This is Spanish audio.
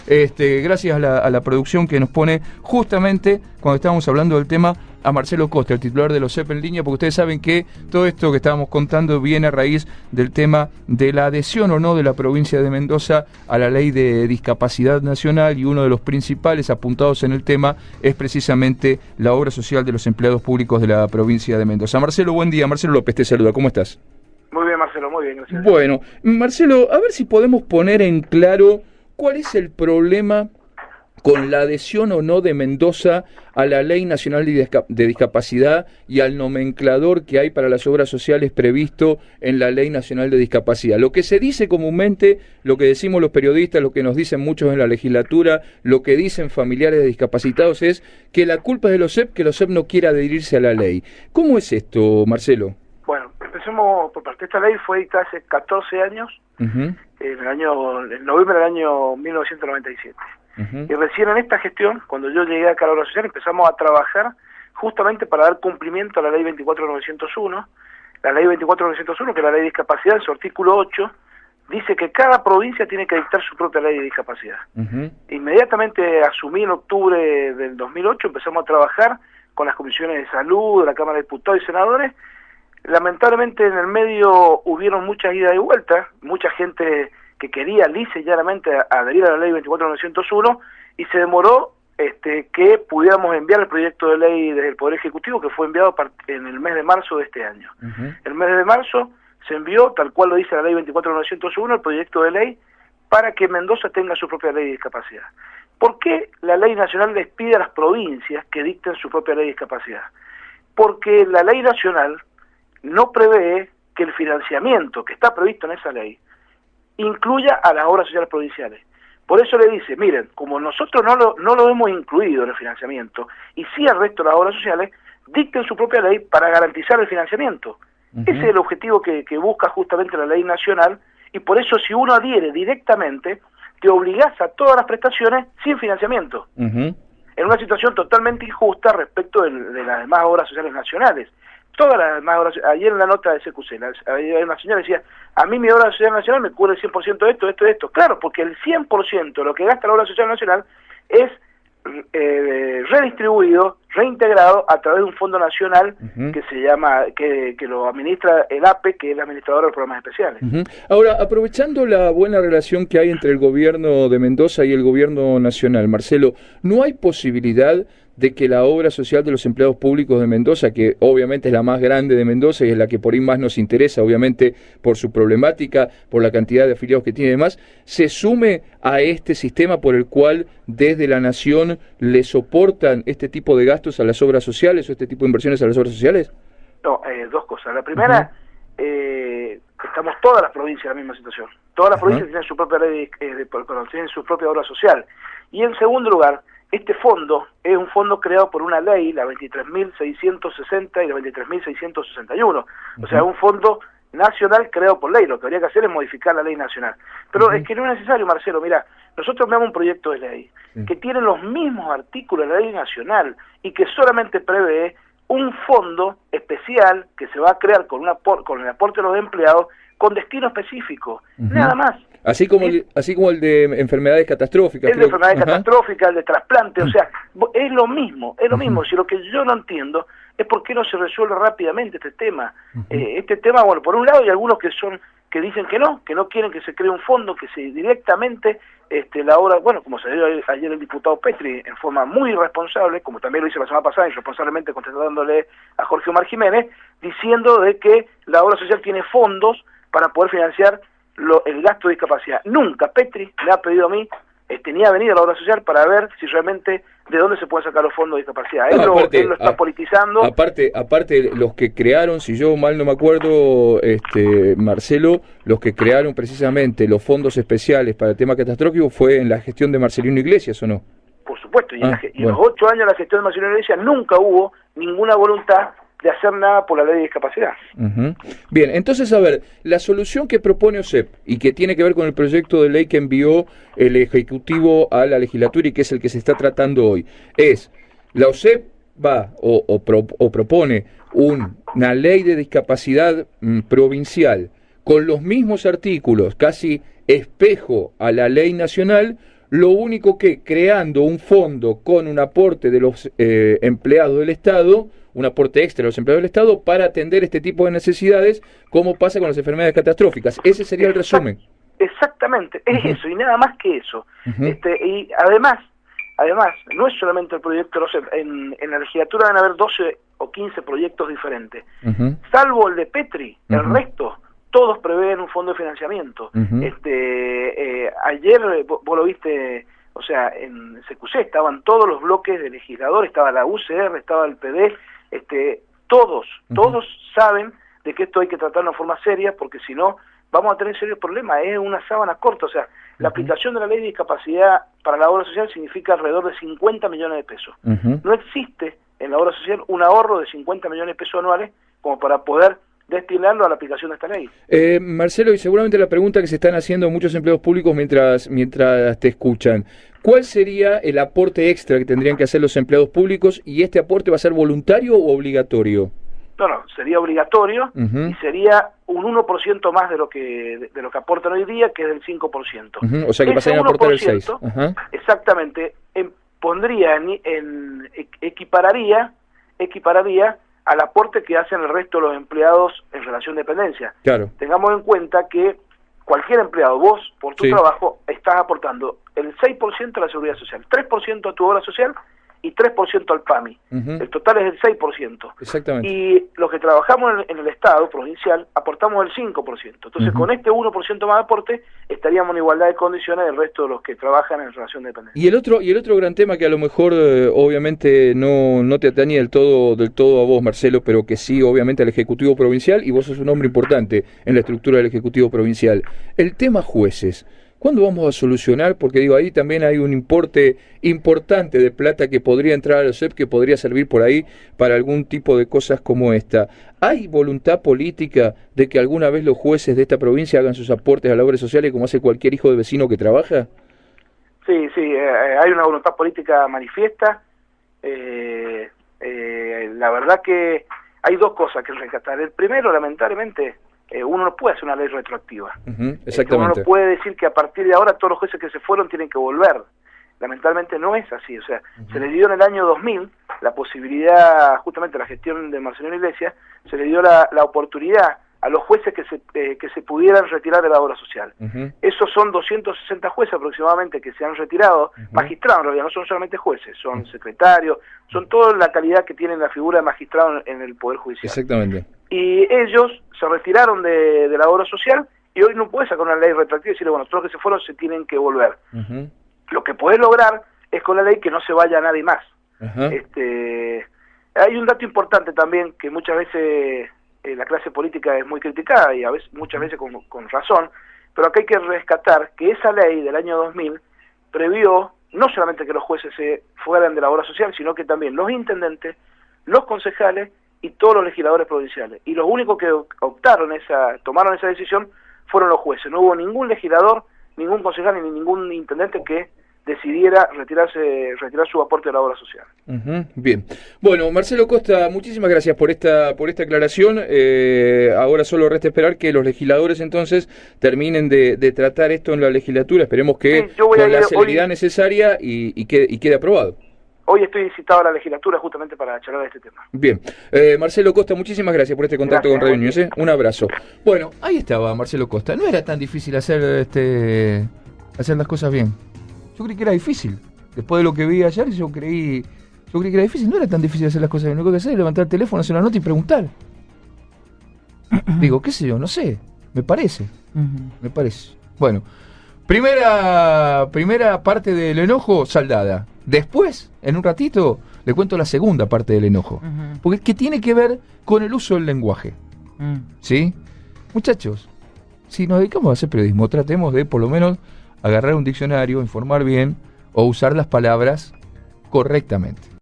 gracias a la producción que nos pone justamente cuando estábamos hablando del tema a Marcelo Costa, el titular de los OSEP en línea, porque ustedes saben que todo esto que estábamos contando viene a raíz del tema de la adhesión o no de la provincia de Mendoza a la ley de discapacidad nacional, y uno de los principales apuntados en el tema es precisamente la obra social de los empleados públicos de la provincia de Mendoza. Marcelo, buen día. Marcelo López te saluda, ¿cómo estás? Muy bien, Marcelo, muy bien, gracias. Bueno, Marcelo, a ver si podemos poner en claro cuál es el problema con la adhesión o no de Mendoza a la Ley Nacional de Discapacidad y al nomenclador que hay para las obras sociales previsto en la Ley Nacional de Discapacidad. Lo que se dice comúnmente, lo que decimos los periodistas, lo que nos dicen muchos en la legislatura, lo que dicen familiares de discapacitados es que la culpa es de los OSEP, que los OSEP no quiere adherirse a la ley. ¿Cómo es esto, Marcelo? Bueno, empecemos por parte. Esta ley fue dictada hace 14 años, en noviembre del año 1997. Y recién en esta gestión, cuando yo llegué acá a la obra social, empezamos a trabajar justamente para dar cumplimiento a la ley 24901. La ley 24901, que es la ley de discapacidad, en su artículo 8, dice que cada provincia tiene que dictar su propia ley de discapacidad. Inmediatamente asumí en octubre del 2008, empezamos a trabajar con las comisiones de salud, de la Cámara de Diputados y Senadores. Lamentablemente en el medio hubieron muchas idas y vueltas, mucha gente que quería lisa y llanamente adherir a la ley 24901, y se demoró que pudiéramos enviar el proyecto de ley desde el Poder Ejecutivo, que fue enviado en el mes de marzo de este año. El mes de marzo se envió, tal cual lo dice la ley 24901, el proyecto de ley para que Mendoza tenga su propia ley de discapacidad. ¿Por qué la ley nacional les pide a las provincias que dicten su propia ley de discapacidad? Porque la ley nacional no prevé que el financiamiento que está previsto en esa ley incluya a las obras sociales provinciales. Por eso le dice, miren, como nosotros no lo hemos incluido en el financiamiento, y sí al resto de las obras sociales, dicten su propia ley para garantizar el financiamiento. Ese es el objetivo que busca justamente la ley nacional, y por eso si uno adhiere directamente, te obligás a todas las prestaciones sin financiamiento. En una situación totalmente injusta respecto de las demás obras sociales nacionales. Todas las demás obras, ayer en la nota de SQC, una señora decía, a mí mi obra social nacional me cubre el 100% de esto, de esto. Claro, porque el 100% de lo que gasta la obra social nacional es redistribuido, reintegrado a través de un fondo nacional que se llama, que lo administra el APE, que es el administrador de los programas especiales. Ahora, aprovechando la buena relación que hay entre el gobierno de Mendoza y el gobierno nacional, Marcelo, ¿no hay posibilidad de que la obra social de los empleados públicos de Mendoza, que obviamente es la más grande de Mendoza y es la que por ahí más nos interesa, obviamente por su problemática, por la cantidad de afiliados que tiene y demás, se sume a este sistema por el cual desde la Nación le soportan este tipo de gastos a las obras sociales o este tipo de inversiones a las obras sociales? No, dos cosas. La primera, estamos todas las provincias en la misma situación. Todas las provincias tienen su propia ley, tienen su propia obra social. Y en segundo lugar, este fondo es un fondo creado por una ley, la 23.660 y la 23.661. O sea, un fondo nacional creado por ley. Lo que habría que hacer es modificar la ley nacional. Pero es que no es necesario, Marcelo. Mira, nosotros veamos un proyecto de ley que tiene los mismos artículos de la ley nacional y que solamente prevé un fondo especial que se va a crear con el aporte de los empleados con destino específico. Nada más. Así como el de enfermedades catastróficas. El de enfermedades catastróficas, el de trasplante, o sea, es lo mismo. Si lo que yo no entiendo es por qué no se resuelve rápidamente este tema. Este tema, bueno, por un lado hay algunos que dicen que no quieren que se cree un fondo, que se directamente la obra, bueno, como se dio ayer el diputado Petri en forma muy irresponsable, como también lo hizo la semana pasada, irresponsablemente contestándole a Jorge Omar Jiménez, diciendo de que la obra social tiene fondos para poder financiar el gasto de discapacidad. Nunca Petri me ha pedido a mí ni ha venido a la obra social para ver si realmente de dónde se pueden sacar los fondos de discapacidad. Él lo está politizando. Aparte, los que crearon, si yo mal no me acuerdo, Marcelo, los que crearon precisamente los fondos especiales para el tema catastrófico fue en la gestión de Marcelino Iglesias, ¿o no? Por supuesto, y en los 8 años de la gestión de Marcelino Iglesias nunca hubo ninguna voluntad de hacer nada por la ley de discapacidad. Bien, entonces, a ver, la solución que propone OSEP y que tiene que ver con el proyecto de ley que envió el Ejecutivo a la legislatura y que es el que se está tratando hoy, es, la OSEP va o propone una ley de discapacidad provincial con los mismos artículos, casi espejo a la ley nacional, lo único que creando un fondo con un aporte de los empleados del Estado, un aporte extra de los empleados del Estado para atender este tipo de necesidades, como pasa con las enfermedades catastróficas. Ese sería el resumen. Exactamente, es eso, y nada más que eso. Y además, no es solamente el proyecto, no sé, en la legislatura van a haber 12 o 15 proyectos diferentes. Salvo el de Petri, el resto, todos prevén un fondo de financiamiento. Ayer, vos lo viste, o sea, en CQC estaban todos los bloques de legisladores, estaba la UCR, estaba el PD, todos saben de que esto hay que tratar de una forma seria, porque si no, vamos a tener serios problemas. Es una sábana corta, o sea, la aplicación de la ley de discapacidad para la obra social significa alrededor de 50 millones de pesos. No existe en la obra social un ahorro de 50 millones de pesos anuales como para poder destinarlo a la aplicación de esta ley. Marcelo, y seguramente la pregunta que se están haciendo muchos empleados públicos mientras te escuchan, ¿cuál sería el aporte extra que tendrían que hacer los empleados públicos, y este aporte va a ser voluntario o obligatorio? No, sería obligatorio y sería un 1% más de lo que aportan hoy día, que es del 5%. O sea que pasarían a aportar el 6%. Exactamente, equipararía al aporte que hacen el resto de los empleados en relación de dependencia. Claro. Tengamos en cuenta que cualquier empleado, vos, por tu trabajo, estás aportando el 6% a la Seguridad Social, 3% a tu obra social y 3% al PAMI. El total es el 6%. Exactamente. Y los que trabajamos en el Estado provincial aportamos el 5%. Entonces, con este 1% más de aporte, estaríamos en igualdad de condiciones del resto de los que trabajan en relación de dependencia. Y el otro gran tema que a lo mejor, obviamente, no te atañe del todo a vos, Marcelo, pero que sí, obviamente, al Ejecutivo Provincial, y vos sos un hombre importante en la estructura del Ejecutivo Provincial. El tema jueces. ¿Cuándo vamos a solucionar? Porque digo, ahí también hay un importe importante de plata que podría entrar a los CEP, que podría servir por ahí para algún tipo de cosas como esta. ¿Hay voluntad política de que alguna vez los jueces de esta provincia hagan sus aportes a las obras sociales como hace cualquier hijo de vecino que trabaja? Sí, hay una voluntad política manifiesta. La verdad que hay dos cosas que rescatar. El primero, lamentablemente, uno no puede hacer una ley retroactiva. Exactamente. Uno no puede decir que a partir de ahora todos los jueces que se fueron tienen que volver. Lamentablemente no es así. O sea, se le dio en el año 2000 la posibilidad, justamente la gestión de Marcelino Iglesias, se le dio la oportunidad a los jueces que se pudieran retirar de la obra social. Esos son 260 jueces aproximadamente que se han retirado, magistrados en realidad, no son solamente jueces, son secretarios, son toda la calidad que tienen la figura de magistrado en el Poder Judicial. Exactamente. Y ellos se retiraron de la obra social y hoy no puedes sacar una ley retroactiva y decirle, bueno, todos los que se fueron se tienen que volver. Lo que podés lograr es con la ley que no se vaya nadie más. Hay un dato importante también que muchas veces la clase política es muy criticada y muchas veces con razón, pero acá hay que rescatar que esa ley del año 2000 previó no solamente que los jueces se fueran de la obra social, sino que también los intendentes, los concejales y todos los legisladores provinciales. Y los únicos que tomaron esa decisión fueron los jueces. No hubo ningún legislador, ningún concejal ni ningún intendente que decidiera retirar su aporte a la obra social. Bien. Bueno, Marcelo Costa, muchísimas gracias por esta aclaración. Ahora solo resta esperar que los legisladores entonces terminen de tratar esto en la legislatura. Esperemos que con la celeridad necesaria y quede aprobado. Hoy estoy citado a la legislatura justamente para charlar de este tema. Bien. Marcelo Costa, muchísimas gracias por este contacto con Radio News. Un abrazo. Bueno, ahí estaba Marcelo Costa. No era tan difícil hacer las cosas bien. Yo creí que era difícil. Después de lo que vi ayer, yo creí que era difícil. No era tan difícil hacer las cosas bien. Lo único que hacer es levantar el teléfono, hacer una nota y preguntar. Digo, qué sé yo, no sé. Me parece. Me parece. Bueno, primera parte del enojo saldada. Después, en un ratito, le cuento la segunda parte del enojo. Porque es que tiene que ver con el uso del lenguaje. ¿Sí? Muchachos, si nos dedicamos a hacer periodismo, tratemos de, por lo menos, agarrar un diccionario, informar bien o usar las palabras correctamente.